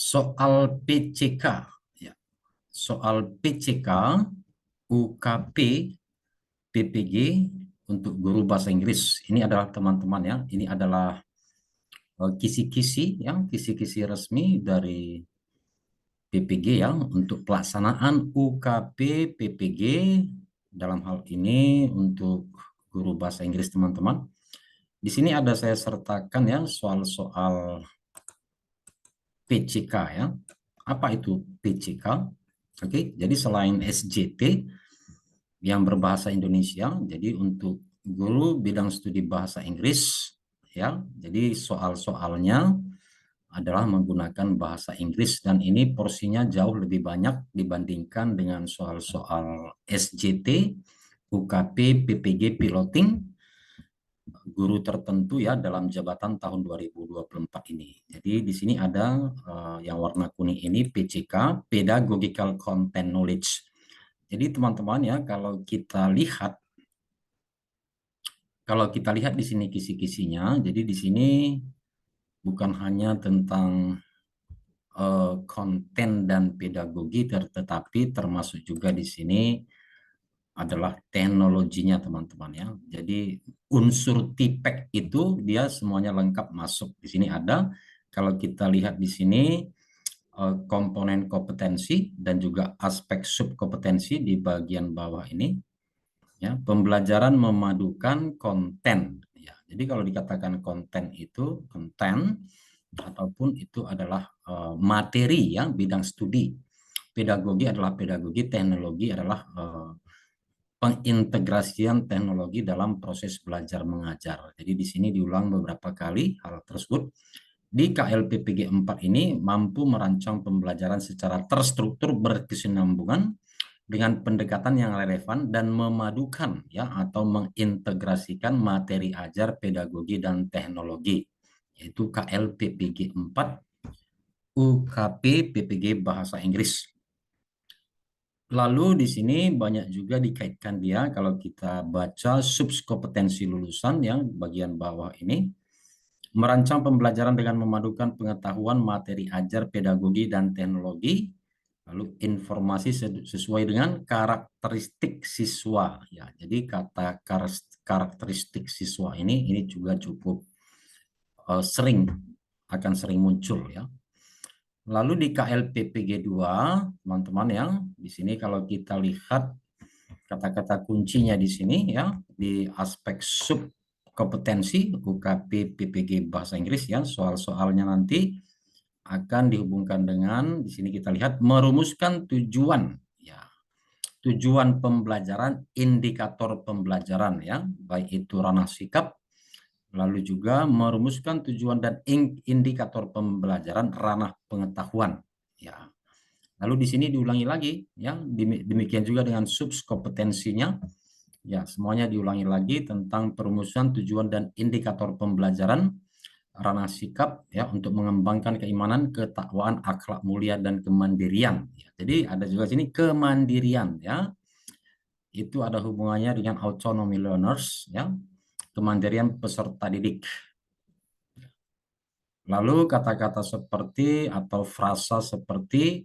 Soal PCK, ya. Soal PCK, UKP, PPG untuk guru bahasa Inggris. Ini adalah teman-teman ya. Ini adalah kisi-kisi yang kisi-kisi resmi dari PPG ya untuk pelaksanaan UKP PPG dalam hal ini untuk guru bahasa Inggris teman-teman. Di sini ada saya sertakan ya soal-soal PCK ya. Apa itu PCK? Oke, jadi selain SJT yang berbahasa Indonesia, jadi untuk guru bidang studi bahasa Inggris ya. Jadi soal-soalnya adalah menggunakan bahasa Inggris dan ini porsinya jauh lebih banyak dibandingkan dengan soal-soal SJT, UKP, PPG, piloting guru tertentu ya dalam jabatan tahun 2024 ini. Jadi di sini ada yang warna kuning ini PCK, Pedagogical Content Knowledge. Jadi teman-teman ya kalau kita lihat di sini kisi-kisinya, jadi di sini bukan hanya tentang konten dan pedagogi, tetapi termasuk juga di sini adalah teknologinya teman-teman ya. Jadi unsur TPEK itu dia semuanya lengkap masuk. Di sini ada, kalau kita lihat di sini komponen kompetensi dan juga aspek subkompetensi di bagian bawah ini. Ya, pembelajaran memadukan konten. Ya, jadi kalau dikatakan konten itu konten ataupun itu adalah materi ya bidang studi. Pedagogi adalah pedagogi, teknologi adalah pengintegrasian teknologi dalam proses belajar mengajar. Jadi di sini diulang beberapa kali hal tersebut. Di KLPPG 4 ini mampu merancang pembelajaran secara terstruktur berkesinambungan dengan pendekatan yang relevan dan memadukan ya atau mengintegrasikan materi ajar, pedagogi dan teknologi, yaitu KLPPG 4 UKP PPG bahasa Inggris. Lalu di sini banyak juga dikaitkan dia kalau kita baca subkompetensi lulusan yang bagian bawah ini, merancang pembelajaran dengan memadukan pengetahuan, materi ajar, pedagogi dan teknologi, lalu informasi sesuai dengan karakteristik siswa ya. Jadi kata karakteristik siswa ini juga cukup akan sering muncul ya. Lalu di KLPPG 2, teman-teman yang di sini kalau kita lihat kata-kata kuncinya di sini ya, di aspek sub kompetensi UKP PPG bahasa Inggris ya, soal-soalnya nanti akan dihubungkan dengan di sini kita lihat merumuskan tujuan ya. Tujuan pembelajaran, indikator pembelajaran ya, baik itu ranah sikap, lalu juga merumuskan tujuan dan indikator pembelajaran ranah pengetahuan ya. Lalu di sini diulangi lagi ya, demikian juga dengan subkompetensinya ya, semuanya diulangi lagi tentang perumusan tujuan dan indikator pembelajaran ranah sikap ya untuk mengembangkan keimanan, ketakwaan, akhlak mulia dan kemandirian ya. Jadi ada juga sini kemandirian ya. Itu ada hubungannya dengan autonomy learners ya, kemandirian peserta didik. Lalu kata-kata seperti atau frasa seperti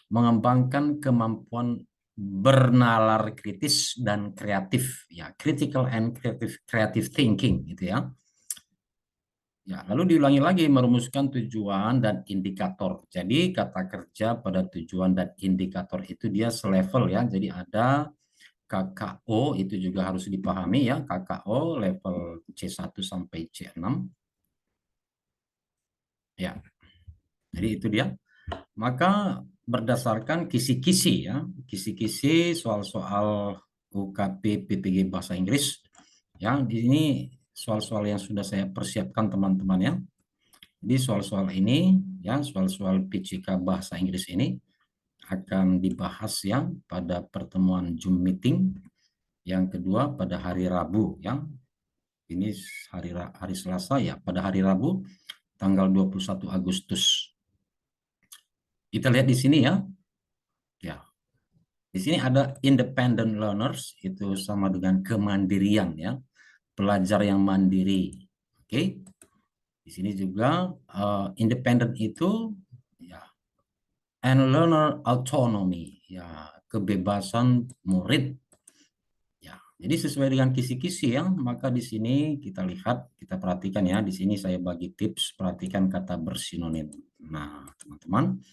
mengembangkan kemampuan bernalar kritis dan kreatif ya, critical and creative thinking gitu ya. Ya, lalu diulangi lagi merumuskan tujuan dan indikator. Jadi kata kerja pada tujuan dan indikator itu dia selevel ya. Jadi ada KKO itu juga harus dipahami ya, KKO level C1 sampai C6. Ya. Jadi itu dia. Maka berdasarkan kisi-kisi ya, kisi-kisi soal-soal UKP PPG bahasa Inggris yang di sini soal-soal yang sudah saya persiapkan teman-teman ya. Jadi soal-soal ini ya, soal-soal PCK bahasa Inggris ini akan dibahas ya pada pertemuan Zoom meeting yang kedua pada hari Rabu ya. Ini hari Selasa ya, pada hari Rabu tanggal 21 Agustus. Kita lihat di sini ya. Ya. Di sini ada independent learners, itu sama dengan kemandirian ya. Pelajar yang mandiri. Oke. Di sini juga independent itu ya and learner autonomy, ya, kebebasan murid. Ya, jadi sesuai dengan kisi-kisi ya, maka di sini kita lihat, kita perhatikan ya, di sini saya bagi tips, perhatikan kata bersinonim. Nah, teman-teman,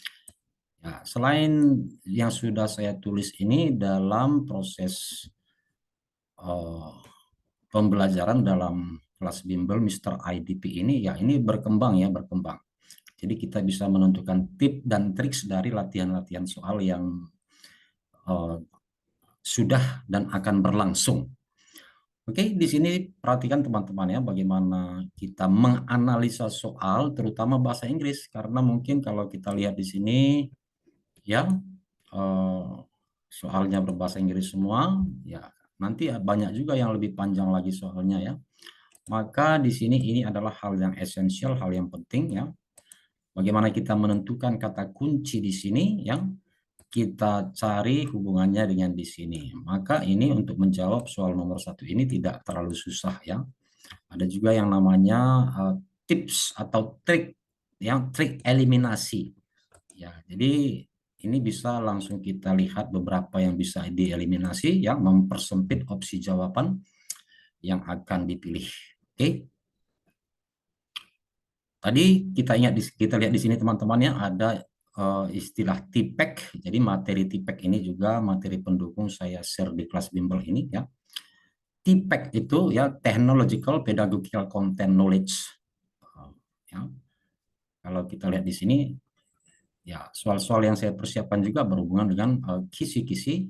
ya, selain yang sudah saya tulis ini dalam proses eh, pembelajaran dalam kelas bimbel Mr. IDP ini, ya ini berkembang ya, berkembang. Jadi kita bisa menentukan tip dan triks dari latihan-latihan soal yang eh, sudah dan akan berlangsung. Oke, di sini perhatikan teman-teman ya, bagaimana kita menganalisa soal, terutama bahasa Inggris, karena mungkin kalau kita lihat di sini ya, eh, soalnya berbahasa Inggris semua, ya nanti banyak juga yang lebih panjang lagi soalnya ya. Maka di sini ini adalah hal yang esensial, hal yang penting ya. Bagaimana kita menentukan kata kunci di sini yang kita cari hubungannya dengan di sini. Maka ini untuk menjawab soal nomor 1 ini tidak terlalu susah ya. Ada juga yang namanya tips atau trik, yang trik eliminasi. Ya, jadi ini bisa langsung kita lihat beberapa yang bisa dieliminasi, yang mempersempit opsi jawaban yang akan dipilih. Oke. Tadi kita lihat di sini teman-teman ya, ada istilah TPEC. Jadi materi TPEC ini juga materi pendukung saya share di kelas bimbel ini ya. TPEC itu ya Technological Pedagogical Content Knowledge. Ya, kalau kita lihat di sini ya, soal-soal yang saya persiapkan juga berhubungan dengan kisi-kisi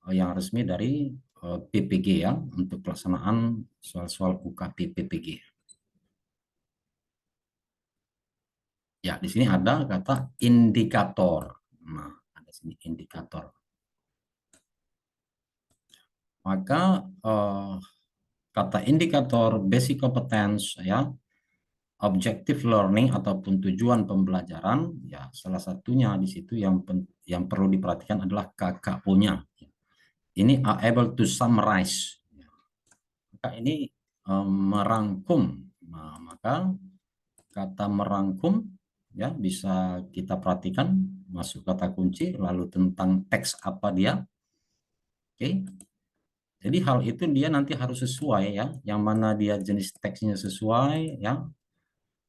yang resmi dari PPG ya, untuk pelaksanaan soal-soal UKP PPG. Ya, di sini ada kata indikator. Nah, ada sini indikator. Maka kata indikator basic competence ya, objective learning ataupun tujuan pembelajaran ya, salah satunya di situ yang perlu diperhatikan adalah KKO-nya. Ini are able to summarize. Maka ini merangkum. Nah, maka kata merangkum ya bisa kita perhatikan, masuk kata kunci, lalu tentang teks apa dia. Oke. Jadi hal itu dia nanti harus sesuai ya, yang mana dia jenis teksnya sesuai ya.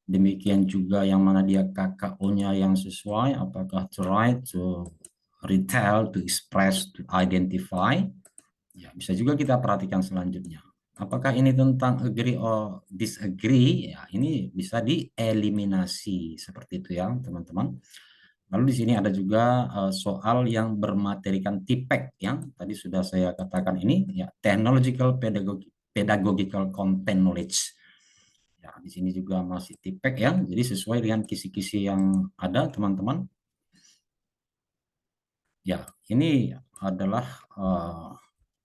Demikian juga yang mana dia KKO-nya yang sesuai, apakah to write, to retell, to express, to identify. Ya, bisa juga kita perhatikan selanjutnya. Apakah ini tentang agree or disagree? Ya, ini bisa dieliminasi seperti itu ya, teman-teman. Lalu di sini ada juga soal yang bermaterikan TPEC yang tadi sudah saya katakan ini ya, technological pedagogical content knowledge. Ya, di sini juga masih TPEC ya. Jadi sesuai dengan kisi-kisi yang ada, teman-teman. Ya, ini adalah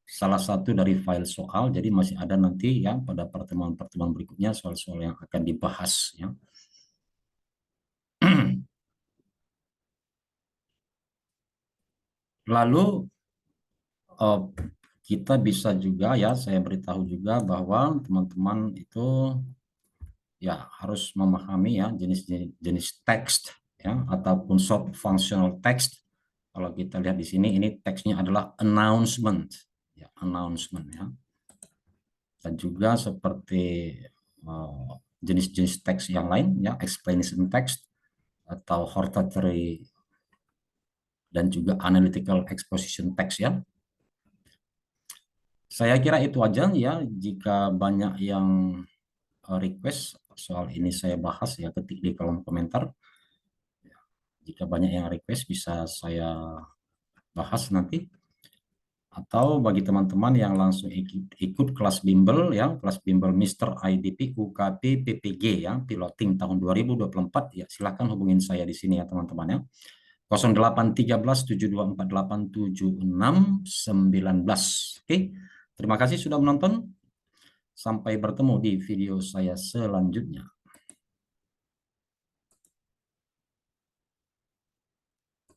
salah satu dari file soal, jadi masih ada nanti ya pada pertemuan-pertemuan berikutnya soal-soal yang akan dibahas ya. Lalu kita bisa juga ya, saya beritahu juga bahwa teman-teman itu ya harus memahami ya jenis teks ya, ataupun short functional text. Kalau kita lihat di sini, ini teksnya adalah announcement ya, announcement ya. Dan juga seperti jenis-jenis teks yang lain ya, explanation text atau hortatory dan juga analytical exposition text ya. Saya kira itu aja ya. Jika banyak yang request soal ini saya bahas ya, ketik di kolom komentar. Jika banyak yang request bisa saya bahas nanti. Atau bagi teman-teman yang langsung ikut kelas bimbel ya, kelas bimbel Mr. IDP UKP PPG ya, piloting tahun 2024 ya, silakan hubungin saya di sini ya teman-teman ya. 0813 Oke, terima kasih sudah menonton. Sampai bertemu di video saya selanjutnya.